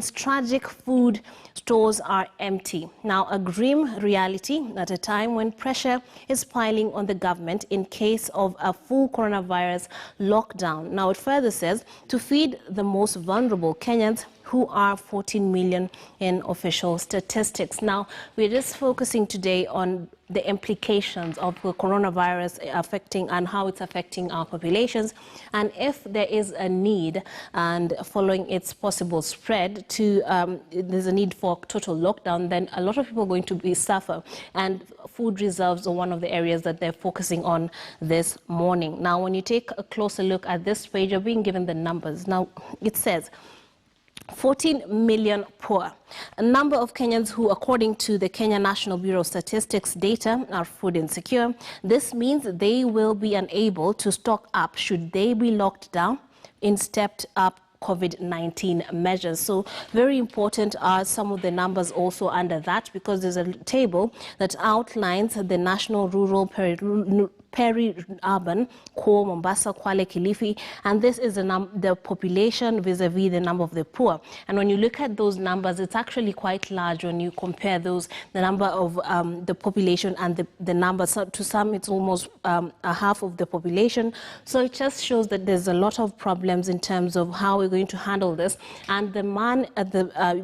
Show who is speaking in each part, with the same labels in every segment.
Speaker 1: Tragic food stores are empty. Now, a grim reality at a time when pressure is piling on the government in case of a full coronavirus lockdown. Now, it further says to feed the most vulnerable Kenyans, who are 14 million in official statistics. Now, we're just focusing today on the implications of the coronavirus affecting and how it's affecting our populations, and if there is a need, and following its possible spread to there's a need for total lockdown, then a lot of people are going to suffer, and food reserves are one of the areas that they're focusing on this morning. Now, when you take a closer look at this page, you're being given the numbers. Now, it says 14 million poor. A number of Kenyans who, according to the Kenya National Bureau of Statistics data, are food insecure. This means they will be unable to stock up should they be locked down in stepped up COVID-19 measures. So very important are some of the numbers also under that, because there's a table that outlines the national rural peri-urban core, Mombasa, Kwale, Kilifi, and this is the population vis-a-vis the number of the poor. And when you look at those numbers, it's actually quite large when you compare those, the number of the population and the numbers. So to some, it's almost a half of the population. So it just shows that there's a lot of problems in terms of how we're going to handle this. And the man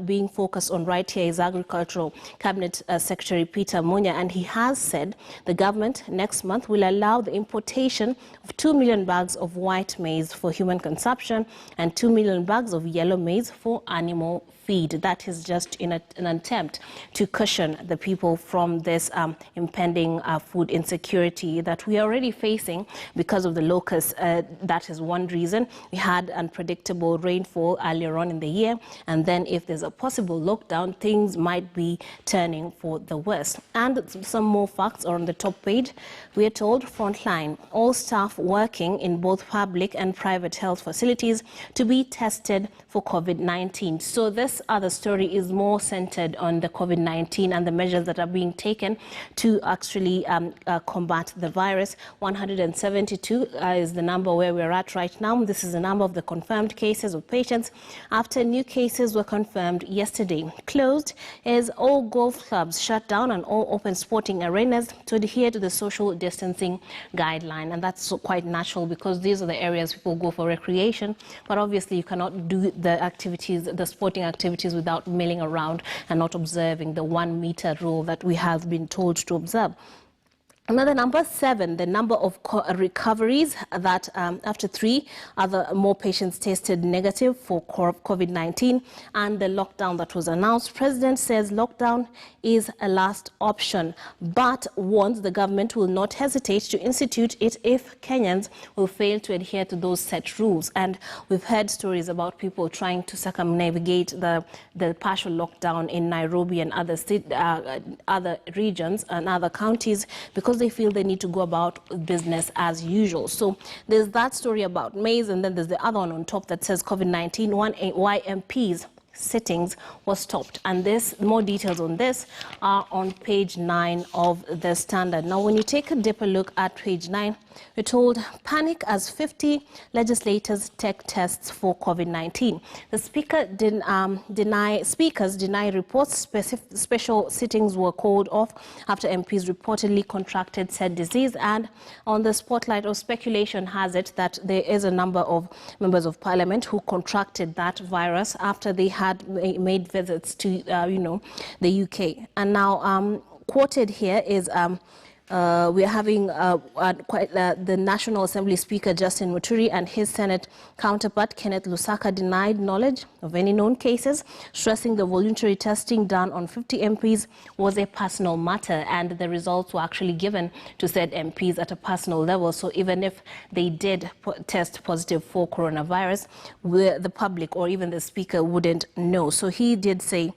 Speaker 1: being focused on right here is Agricultural Cabinet Secretary Peter Munya, and he has said the government next month will allow the importation of 2 million bags of white maize for human consumption and 2 million bags of yellow maize for animal feed. That is just in an attempt to cushion the people from this impending food insecurity that we are already facing because of the locusts. That is one reason. We had unpredictable rainfall earlier on in the year, and then if there's a possible lockdown, things might be turning for the worst. And some more facts are on the top page. We are told frontline, all staff working in both public and private health facilities to be tested for COVID-19. So this other story is more centered on the COVID-19 and the measures that are being taken to actually combat the virus. 172 is the number where we're at right now. This is the number of the confirmed cases of patients after new cases were confirmed yesterday. Closed is all golf clubs, shut down, and all open sporting arenas to adhere to the social distancing guideline. And that's quite natural because these are the areas people go for recreation. But obviously you cannot do the activities, the sporting activities, without milling around and not observing the 1 meter rule that we have been told to observe. Another number, 7, the number of recoveries that after 3 more patients tested negative for COVID-19 and the lockdown that was announced. President says lockdown is a last option, but warns the government will not hesitate to institute it if Kenyans will fail to adhere to those set rules. And we've heard stories about people trying to circumnavigate the partial lockdown in Nairobi and other regions and other counties because they feel they need to go about business as usual. So there's that story about maize, and then there's the other one on top that says COVID-19, why MPs sittings was stopped. And this, more details on this are on page 9 of the Standard. Now, when you take a deeper look at page 9, we're told panic as 50 legislators take tests for COVID-19. The speaker speakers deny reports special sittings were called off after MPs reportedly contracted said disease. And on the spotlight of speculation has it that there is a number of members of parliament who contracted that virus after they had made visits to the UK. And now quoted here is we're having the National Assembly Speaker Justin Muturi and his Senate counterpart Kenneth Lusaka denied knowledge of any known cases, stressing the voluntary testing done on 50 MPs was a personal matter, and the results were actually given to said MPs at a personal level. So even if they did test positive for coronavirus, the public or even the Speaker wouldn't know. So he did say,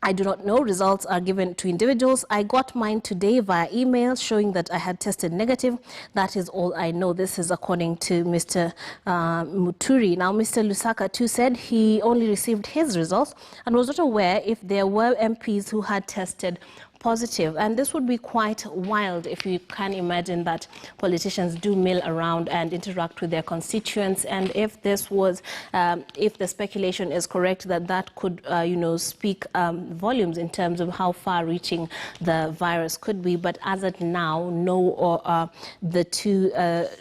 Speaker 1: I do not know. Results are given to individuals. I got mine today via email showing that I had tested negative. That is all I know. This is according to Mr. Muturi. Now, Mr. Lusaka too said he only received his results and was not aware if there were MPs who had tested positive. And this would be quite wild if you can imagine that politicians do mill around and interact with their constituents. And if this was, if the speculation is correct, that could, speak volumes in terms of how far-reaching the virus could be. But as of now, the two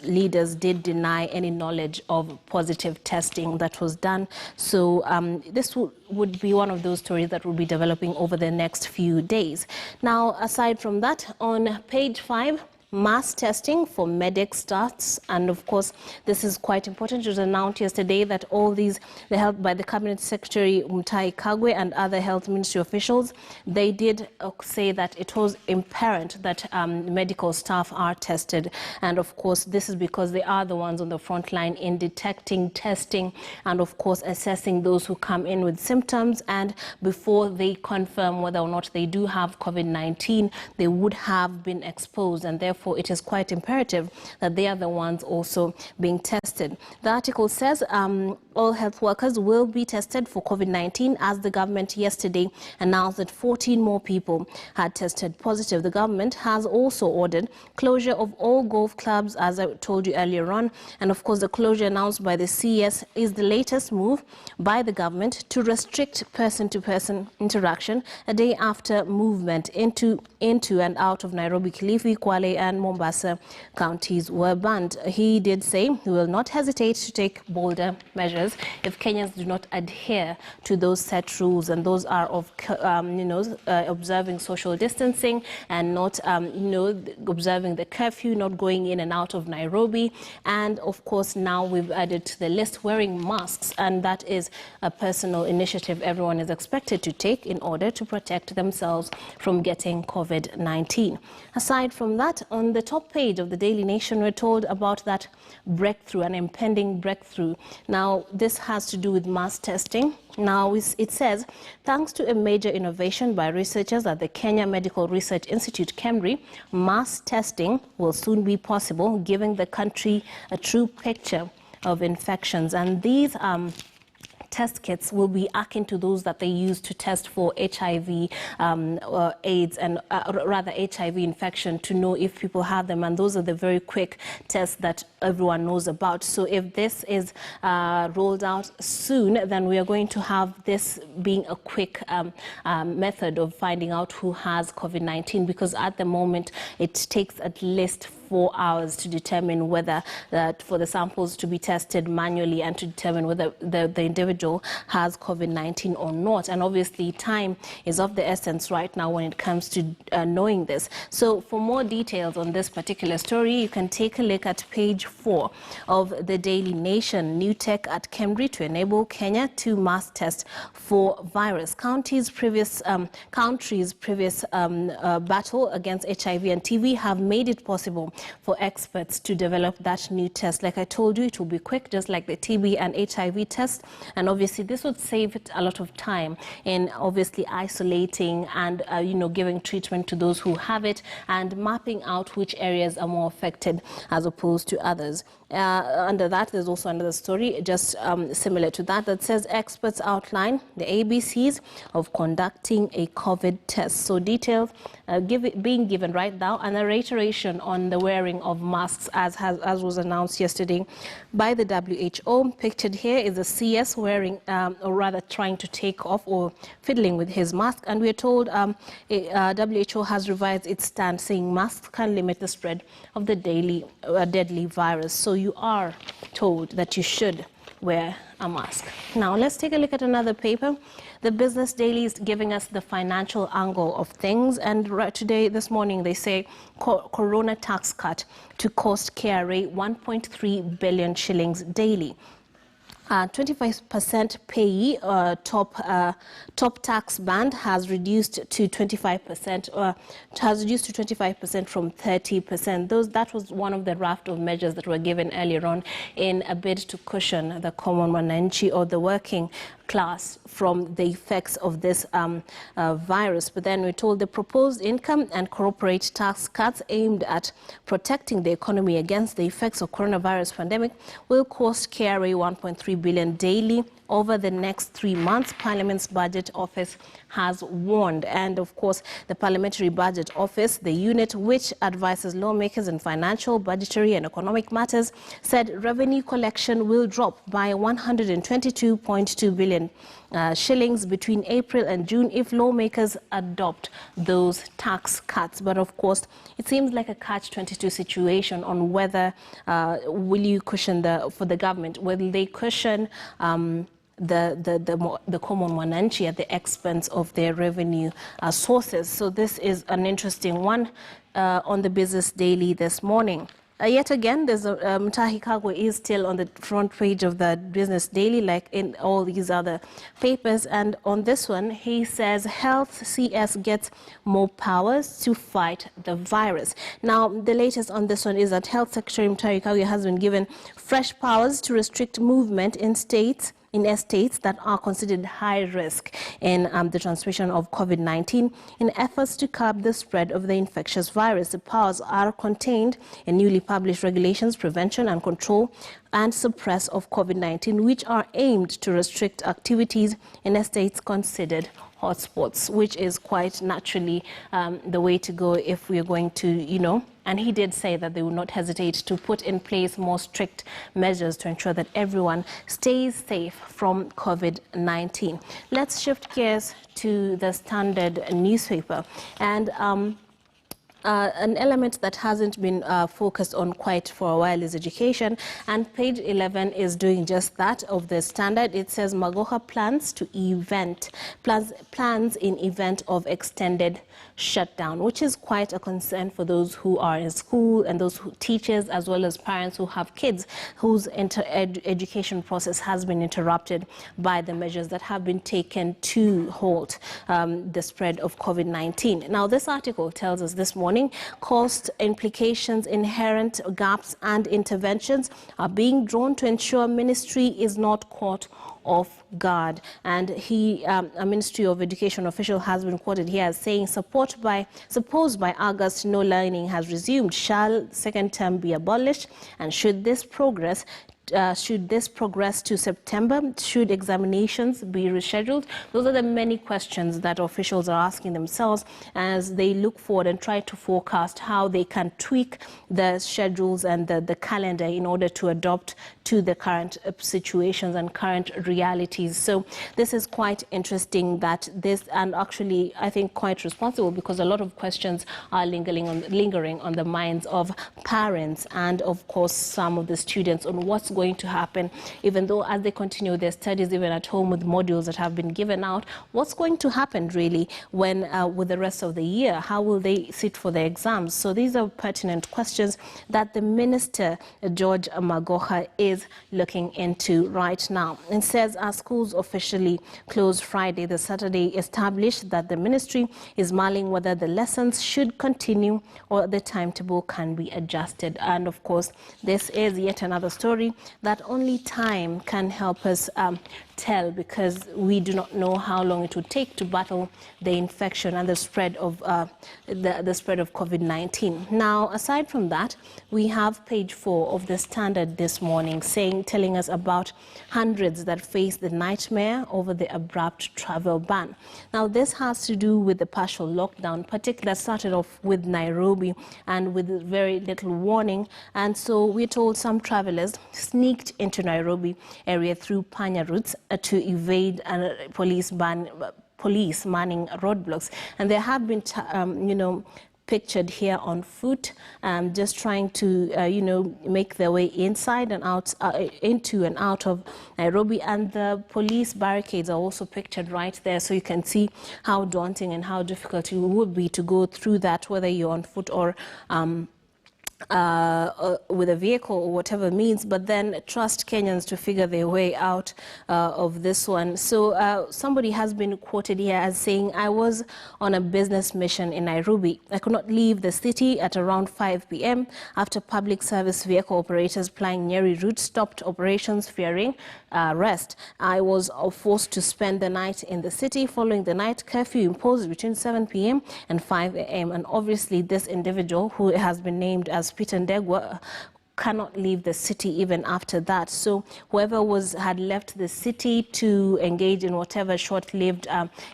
Speaker 1: leaders did deny any knowledge of positive testing that was done. So this would be one of those stories that will be developing over the next few days. Now, aside from that, on page 5, mass testing for medics starts, and of course this is quite important. It was announced yesterday that all these, the help by the Cabinet Secretary Mutahi Kagwe and other health ministry officials, they did say that it was imperative that medical staff are tested, and of course this is because they are the ones on the front line in detecting, testing, and of course assessing those who come in with symptoms, and before they confirm whether or not they do have COVID-19, they would have been exposed, and therefore it is quite imperative that they are the ones also being tested. The article says all health workers will be tested for COVID-19, as the government yesterday announced that 14 more people had tested positive. The government has also ordered closure of all golf clubs, as I told you earlier on, and of course the closure announced by the CES is the latest move by the government to restrict person-to-person interaction a day after movement into and out of Nairobi, Kilifi, Kwale and Mombasa counties were banned. He did say he will not hesitate to take bolder measures if Kenyans do not adhere to those set rules, and those are of observing social distancing and not observing the curfew, not going in and out of Nairobi, and of course now we've added to the list wearing masks, and that is a personal initiative everyone is expected to take in order to protect themselves from getting COVID-19. Aside from that, on the top page of the Daily Nation, we're told about that breakthrough, an impending breakthrough. Now, this has to do with mass testing. Now, it says, thanks to a major innovation by researchers at the Kenya Medical Research Institute, KEMRI, mass testing will soon be possible, giving the country a true picture of infections. And these test kits will be akin to those that they use to test for HIV, AIDS, and rather HIV infection, to know if people have them. And those are the very quick tests that everyone knows about. So if this is rolled out soon, then we are going to have this being a quick method of finding out who has COVID-19, because at the moment it takes at least 4 hours to determine whether for the samples to be tested manually and to determine whether the individual has COVID-19 or not. And obviously time is of the essence right now when it comes to knowing this. So for more details on this particular story, you can take a look at page 4 of the Daily Nation. New tech at KEMRI to enable Kenya to mass test for virus. Countries' previous battle against HIV and TB have made it possible for experts to develop that new test. Like I told you, it will be quick, just like the TB and HIV test. And obviously, this would save it a lot of time in obviously isolating and, giving treatment to those who have it and mapping out which areas are more affected as opposed to others. Under that, there's also another story just similar to that says experts outline the ABCs of conducting a COVID test. So details being given right now, and a reiteration on the wearing of masks as was announced yesterday by the WHO. Pictured here is the CS wearing, or rather trying to take off or fiddling with his mask. And we are told WHO has revised its stand, saying masks can limit the spread of the deadly virus. So you are told that you should wear a mask. Now let's take a look at another paper. The Business Daily is giving us the financial angle of things, and this morning they say Corona tax cut to cost KRA 1.3 billion shillings daily. 25% payee top tax band has reduced to 25%, from 30%. That was one of the raft of measures that were given earlier on in a bid to cushion the common wananchi or the working class from the effects of this virus. But then we're told the proposed income and corporate tax cuts aimed at protecting the economy against the effects of coronavirus pandemic will cost KRA 1.3 billion daily over the next 3 months, Parliament's Budget Office has warned. And of course, the Parliamentary Budget Office, the unit which advises lawmakers in financial, budgetary and economic matters, said revenue collection will drop by 122.2 billion shillings between April and June if lawmakers adopt those tax cuts. But of course, it seems like a catch-22 situation on whether will you cushion for the government, will they cushion the common wananchi at the expense of their revenue sources. So this is an interesting one on the Business Daily this morning. Yet again, there's Mutahi Kagwe is still on the front page of the Business Daily, like in all these other papers. And on this one, he says Health CS gets more powers to fight the virus. Now, the latest on this one is that Health Secretary Mutahi Kagwe has been given fresh powers to restrict movement in estates that are considered high risk in the transmission of COVID-19 in efforts to curb the spread of the infectious virus. The powers are contained in newly published regulations, prevention and control and suppress of COVID-19, which are aimed to restrict activities in estates considered hotspots, which is quite naturally the way to go if we're going to, and he did say that they will not hesitate to put in place more strict measures to ensure that everyone stays safe from COVID-19. Let's shift gears to the Standard newspaper. And an element that hasn't been focused on quite for a while is education, and page 11 is doing just that of the Standard. It says Magoha plans in event of extended shutdown, which is quite a concern for those who are in school and those teachers as well as parents who have kids whose education process has been interrupted by the measures that have been taken to halt the spread of COVID-19. Now, this article tells us this morning cost implications, inherent gaps and interventions are being drawn to ensure ministry is not caught off guard. And a Ministry of Education official has been quoted here as saying, supposed by August, no learning has resumed. Shall second term be abolished? And should this progress to September? Should examinations be rescheduled? Those are the many questions that officials are asking themselves as they look forward and try to forecast how they can tweak the schedules and the calendar in order to adopt to the current situations and current realities. So this is quite interesting that this, and actually I think quite responsible, because a lot of questions are lingering on the minds of parents and of course some of the students on what's going to happen, even though as they continue their studies, even at home with modules that have been given out, what's going to happen really when with the rest of the year? How will they sit for their exams? So these are pertinent questions that the Minister, George Magoha, is looking into right now. It says our schools officially closed Friday. The Saturday established that the ministry is mulling whether the lessons should continue or the timetable can be adjusted. And of course, this is yet another story that only time can help us tell, because we do not know how long it would take to battle the infection and the spread of COVID-19. Now, aside from that, we have page 4 of the Standard this morning telling us about hundreds that face the nightmare over the abrupt travel ban. Now, this has to do with the partial lockdown, particularly started off with Nairobi and with very little warning. And so we're told some travelers sneaked into Nairobi area through Panya routes to evade police manning roadblocks. And there have been, pictured here on foot, just trying to, make their way inside and out, into and out of Nairobi. And the police barricades are also pictured right there. So you can see how daunting and how difficult it would be to go through that, whether you're on foot or with a vehicle or whatever means, but then trust Kenyans to figure their way out of this one. So somebody has been quoted here as saying, I was on a business mission in Nairobi. I could not leave the city at around 5 p.m. after public service vehicle operators plying Nyeri route stopped operations fearing arrest. I was forced to spend the night in the city following the night curfew imposed between 7 p.m. and 5 a.m. And obviously this individual, who has been named as Peter Ndegwa, cannot leave the city even after that. So whoever had left the city to engage in whatever short-lived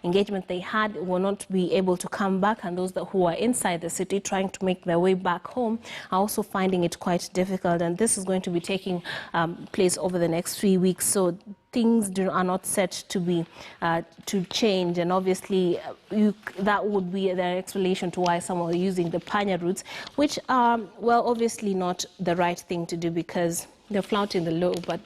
Speaker 1: engagement they had will not be able to come back, and those who are inside the city trying to make their way back home are also finding it quite difficult. And this is going to be taking place over the next 3 weeks. So things are not set to be to change, and obviously that would be the explanation to why some are using the panya routes, which are, well, obviously not the right thing to do because they're flouting the law, but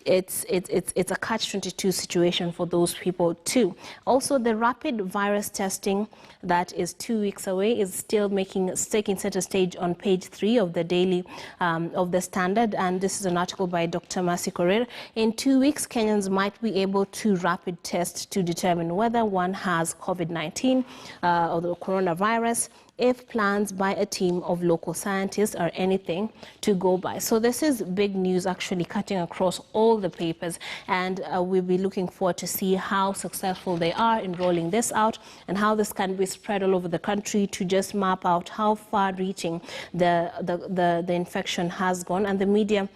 Speaker 1: it's a catch-22 situation for those people too. Also, the rapid virus testing that is 2 weeks away is still taking center stage on page 3 of the daily of the Standard, and this is an article by Dr. Mercy Korir. In 2 weeks, Kenyans might be able to rapid test to determine whether one has COVID-19 or the coronavirus, if plans by a team of local scientists are anything to go by. So this is big news, actually cutting across all the papers, and we'll be looking forward to see how successful they are in rolling this out and how this can be spread all over the country to just map out how far-reaching the infection has gone. And the media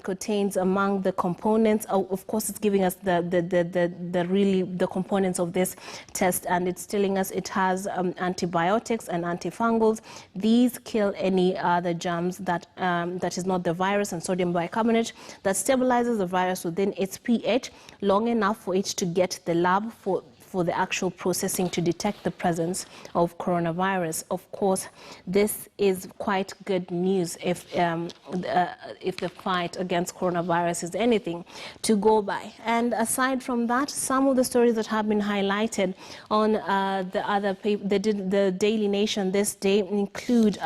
Speaker 1: contains among the components, of course, it's giving us the components of this test, and it's telling us it has antibiotics and antifungals. These kill any other germs that is not the virus, and sodium bicarbonate that stabilizes the virus within its pH long enough for it to get the lab for the actual processing to detect the presence of coronavirus. Of course, this is quite good news if the fight against coronavirus is anything to go by. And aside from that, some of the stories that have been highlighted on the Daily Nation this day include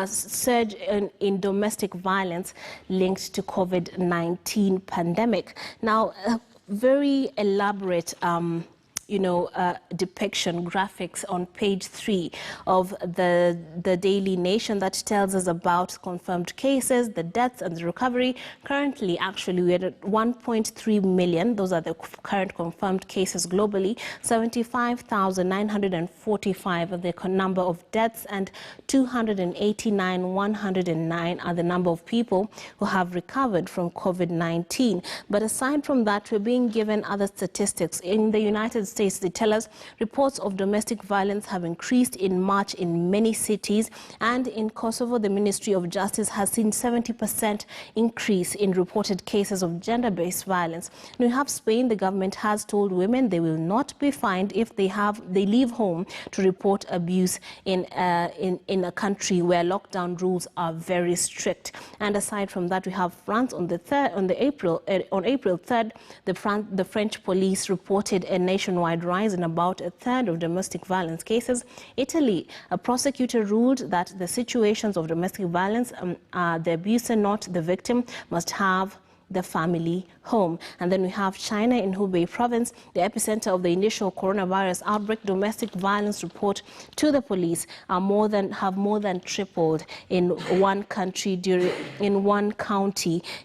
Speaker 1: surge in domestic violence linked to COVID-19 pandemic. Now, very elaborate depiction graphics on page 3 of the Daily Nation that tells us about confirmed cases, the deaths and the recovery. Currently, actually, we're at 1.3 million. Those are the current confirmed cases globally. 75,945 are the number of deaths, and 289,109 are the number of people who have recovered from COVID-19. But aside from that, we're being given other statistics. In the United States, they tell us reports of domestic violence have increased in March in many cities, and in Kosovo, the Ministry of Justice has seen 70% increase in reported cases of gender-based violence. And we have Spain. The government has told women they will not be fined if they leave home to report abuse in a country where lockdown rules are very strict. And aside from that, we have France. On April 3rd, the French police reported a nationwide rise in about a third of domestic violence cases. Italy, a prosecutor ruled that the situations of domestic violence, the abuser, not the victim, must have the family home. And then we have China in Hubei province, the epicenter of the initial coronavirus outbreak. Domestic violence report to the police have more than tripled in one county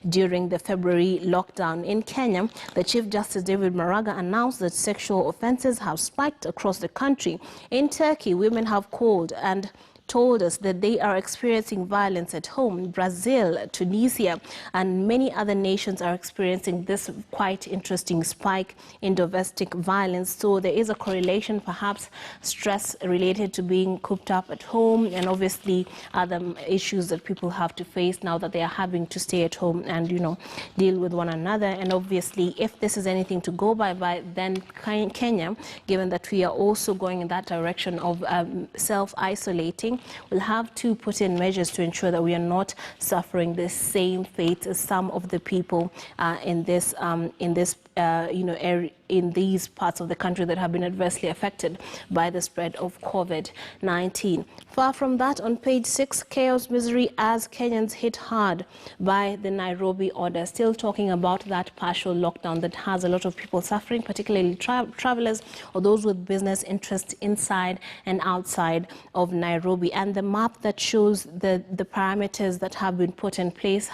Speaker 1: during the February lockdown. In Kenya, the Chief Justice David Maraga announced that sexual offences have spiked across the country. In Turkey, women have called and told us that they are experiencing violence at home. Brazil, Tunisia, and many other nations are experiencing this quite interesting spike in domestic violence. So there is a correlation, perhaps stress related to being cooped up at home, and obviously other issues that people have to face now that they are having to stay at home and, deal with one another. And obviously, if this is anything to go by, then Kenya, given that we are also going in that direction of self-isolating, we'll have to put in measures to ensure that we are not suffering the same fate as some of the people in these parts of the country that have been adversely affected by the spread of COVID-19. Far from that, on page 6, chaos, misery as Kenyans hit hard by the Nairobi order. Still talking about that partial lockdown that has a lot of people suffering, particularly travelers or those with business interests inside and outside of Nairobi. And the map that shows the parameters that have been put in place